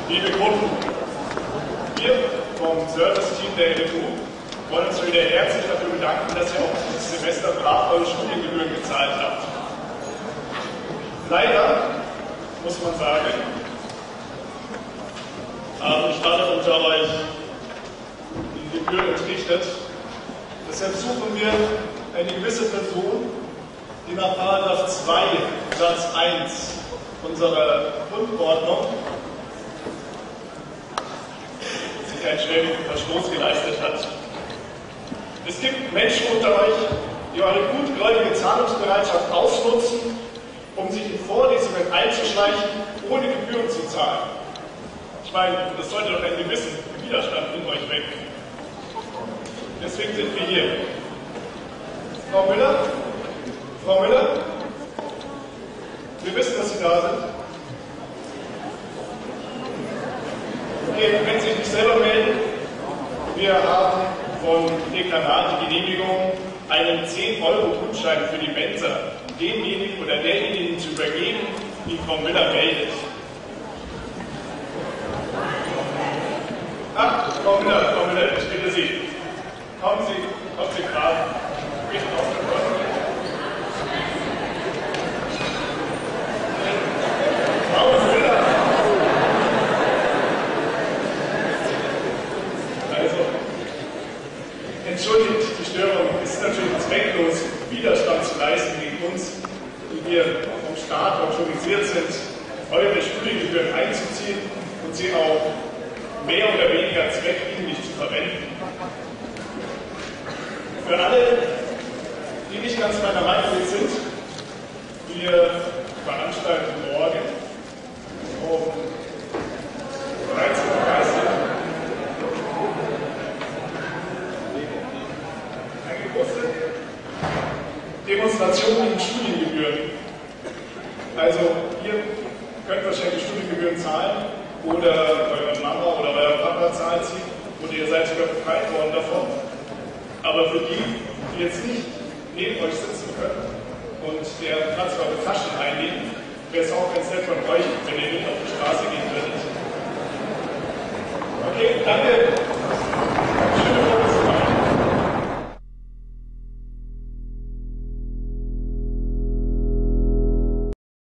Liebe Kunden, wir vom Service-Team der LMU wollen uns wieder herzlich dafür bedanken, dass ihr auch dieses Semester brav eure Studiengebühren gezahlt habt. Leider, muss man sagen, haben nicht alle unter euch die Gebühren entrichtet. Deshalb suchen wir eine gewisse Person, die nach § 2 Satz 1 unserer Grundordnung sich einen schweren Verstoß geleistet hat. Es gibt Menschen unter euch, die eure gutgläubige Zahlungsbereitschaft ausnutzen, um sich in Vorlesungen einzuschleichen, ohne Gebühren zu zahlen. Ich meine, das sollte doch einen gewissen Widerstand in euch wecken. Deswegen sind wir hier. Frau Müller? Frau Müller? Wir wissen, dass Sie da sind. Okay, wenn Sie sich nicht selber melden, wir haben vom Dekanat die Genehmigung, einen 10-Euro-Gutschein für die Mensa demjenigen oder derjenigen zu übergeben, die Frau Müller meldet. Ach, Frau Müller, ich bitte Sie. Kommen Sie gerade. Bitte auf den Kopf. Frau Müller. Also, entschuldigt die Störung, es ist natürlich zwecklos, Widerstand zu leisten gegen uns, die wir vom Staat autorisiert sind, eure Studiengebühren einzuziehen und sie auch mehr oder weniger zweckdienlich zu verwenden. Für alle, die nicht ganz meiner Meinung sind, wir veranstalten morgen um 13:30 Uhr eine große Demonstration gegen Studiengebühren. Also ihr könnt wahrscheinlich Studiengebühren zahlen oder eure Mama oder euer Papa zahlt sie und ihr seid sogar befreit worden davon. Aber für die, die jetzt nicht neben euch sitzen können und der Platz für eure Taschen einnehmen, wäre es auch ganz nett von euch, wenn ihr nicht auf die Straße gehen würdet. Okay, danke.